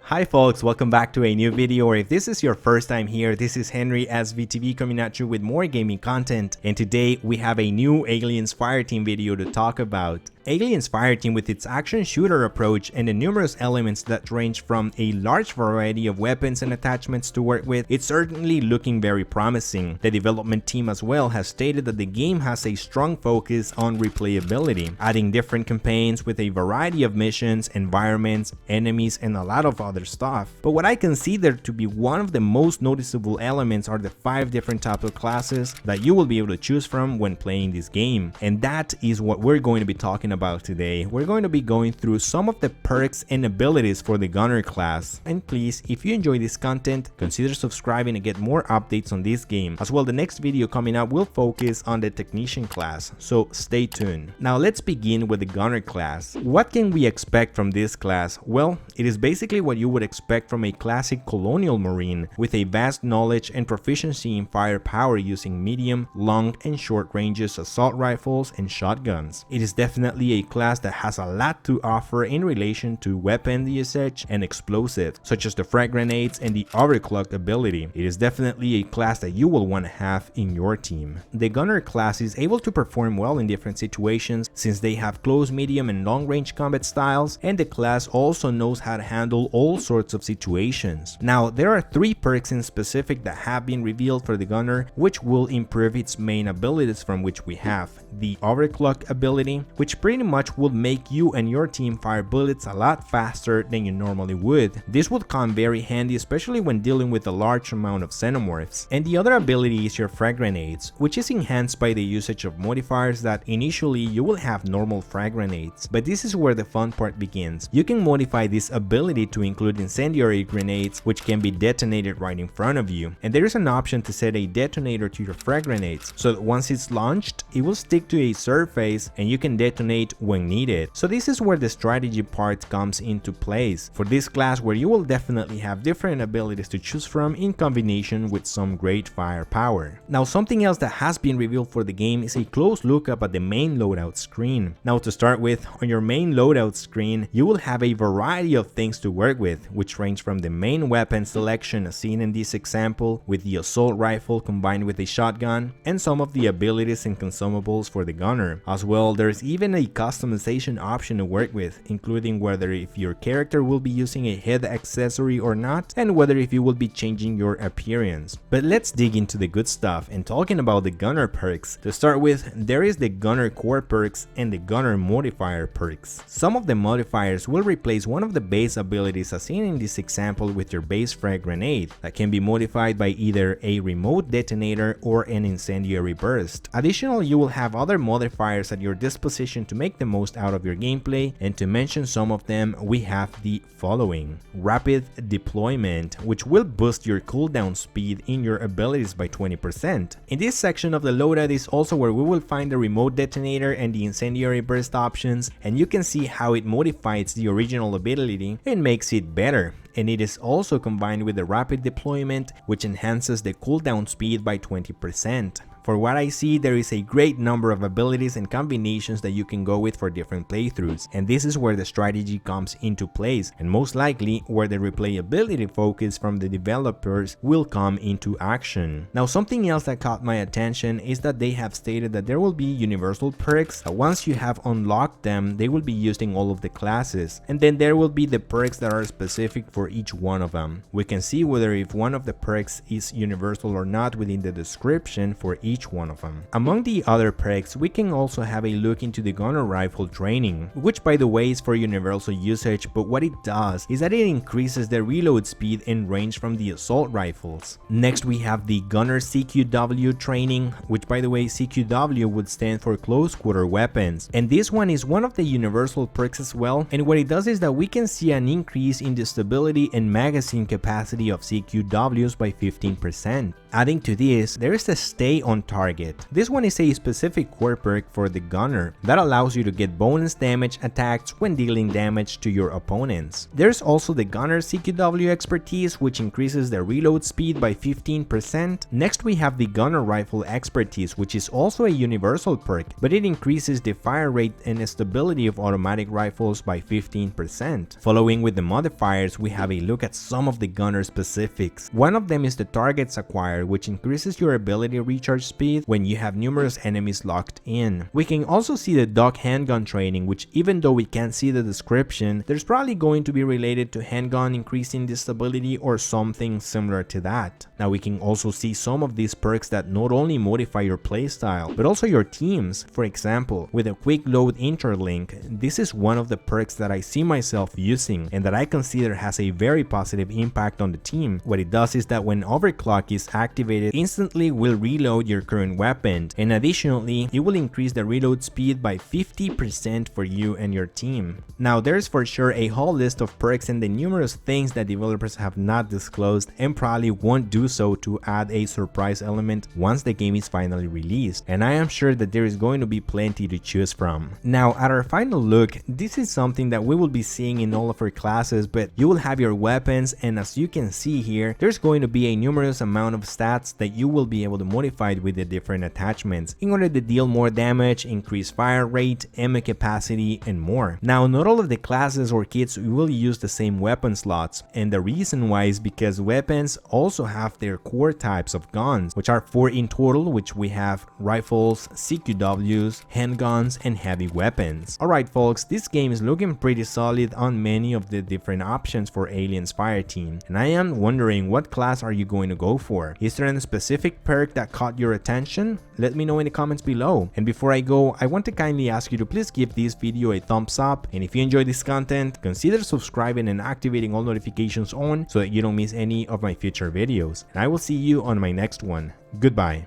Hi folks, welcome back to a new video, or if this is your first time here, this is Henry SVTV coming at you with more gaming content, and today we have a new Aliens Fireteam video to talk about. Aliens Fireteam, with its action shooter approach and the numerous elements that range from a large variety of weapons and attachments to work with, it's certainly looking very promising. The development team as well has stated that the game has a strong focus on replayability, adding different campaigns with a variety of missions, environments, enemies, and a lot of other stuff. But what I consider to be one of the most noticeable elements are the 5 different types of classes that you will be able to choose from when playing this game, and that is what we're going to be talking about today. We're going to be going through some of the perks and abilities for the gunner class, and please, if you enjoy this content, consider subscribing to get more updates on this game. As well, the next video coming up will focus on the technician class, so stay tuned. Now let's begin with the gunner class. What can we expect from this class? Well, it is basically what you would expect from a classic colonial marine, with a vast knowledge and proficiency in firepower using medium, long, and short ranges assault rifles and shotguns. It is definitely a class that has a lot to offer in relation to weapon usage and explosives, such as the frag grenades and the overclock ability. It is definitely a class that you will want to have in your team. The gunner class is able to perform well in different situations since they have close, medium, and long range combat styles, and the class also knows how to handle all sorts of situations. Now, there are 3 perks in specific that have been revealed for the gunner, which will improve its main abilities, from which we have the overclock ability, which pretty much will make you and your team fire bullets a lot faster than you normally would. This would come very handy, especially when dealing with a large amount of Xenomorphs. And the other ability is your frag grenades, which is enhanced by the usage of modifiers that initially you will have normal frag grenades. But this is where the fun part begins. You can modify this ability to include incendiary grenades, which can be detonated right in front of you. And there is an option to set a detonator to your frag grenades, so that once it's launched, it will stick to a surface and you can detonate when needed. So this is where the strategy part comes into place for this class, where you will definitely have different abilities to choose from in combination with some great firepower. Now, something else that has been revealed for the game is a close look up at the main loadout screen. Now, to start with, on your main loadout screen, you will have a variety of things to work with, which range from the main weapon selection as seen in this example, with the assault rifle combined with a shotgun, and some of the abilities and consumables for the gunner. As well, there's even a customization option to work with, including whether if your character will be using a head accessory or not, and whether if you will be changing your appearance. But let's dig into the good stuff, and talking about the gunner perks. To start with, there is the gunner core perks and the gunner modifier perks. Some of the modifiers will replace one of the base abilities as seen in this example with your base frag grenade, that can be modified by either a remote detonator or an incendiary burst. Additionally, you will have other modifiers at your disposition to make the most out of your gameplay, and to mention some of them, we have the following: rapid deployment, which will boost your cooldown speed in your abilities by 20%. In this section of the loadout is also where we will find the remote detonator and the incendiary burst options, and you can see how it modifies the original ability and makes it better. And it is also combined with the rapid deployment, which enhances the cooldown speed by 20%. For what I see, there is a great number of abilities and combinations that you can go with for different playthroughs, and this is where the strategy comes into place, and most likely where the replayability focus from the developers will come into action. Now, something else that caught my attention is that they have stated that there will be universal perks that once you have unlocked them, they will be used in all of the classes, and then there will be the perks that are specific for each one of them. We can see whether if one of the perks is universal or not within the description for each one of them. Among the other perks, we can also have a look into the gunner rifle training, which by the way is for universal usage, but what it does is that it increases the reload speed and range from the assault rifles. Next, we have the gunner CQW training, which by the way, CQW would stand for close quarter weapons, and this one is one of the universal perks as well, and what it does is that we can see an increase in the stability and magazine capacity of CQWs by 15%. Adding to this, there is the stay on target. This one is a specific core perk for the gunner that allows you to get bonus damage attacks when dealing damage to your opponents. There's also the gunner CQW expertise, which increases the reload speed by 15%. Next we have the gunner rifle expertise, which is also a universal perk, but it increases the fire rate and stability of automatic rifles by 15%. Following with the modifiers, we have a look at some of the gunner specifics. One of them is the targets acquired, which increases your ability recharge speed when you have numerous enemies locked in. We can also see the dog handgun training, which even though we can't see the description, there's probably going to be related to handgun increasing the stability or something similar to that. Now we can also see some of these perks that not only modify your playstyle, but also your teams. For example, with a quick load interlink, this is one of the perks that I see myself using and that I consider has a very positive impact on the team. What it does is that when overclock is activated, instantly will reload your current weapon, and additionally it will increase the reload speed by 50% for you and your team. Now there's for sure a whole list of perks and the numerous things that developers have not disclosed and probably won't do so to add a surprise element once the game is finally released, and I am sure that there is going to be plenty to choose from. Now at our final look, this is something that we will be seeing in all of our classes, but you will have your weapons, and as you can see here, there's going to be a numerous amount of stats that you will be able to modify with the different attachments in order to deal more damage, increase fire rate, ammo capacity, and more. Now not all of the classes or kits will use the same weapon slots, and the reason why is because weapons also have their core types of guns, which are 4 in total, which we have rifles, CQWs, handguns, and heavy weapons. Alright folks, this game is looking pretty solid on many of the different options for Aliens Fireteam, and I am wondering, what class are you going to go for? Is there a specific perk that caught your attention? Let me know in the comments below. And before I go, I want to kindly ask you to please give this video a thumbs up, and if you enjoy this content, consider subscribing and activating all notifications on so that you don't miss any of my future videos. And I will see you on my next one. Goodbye.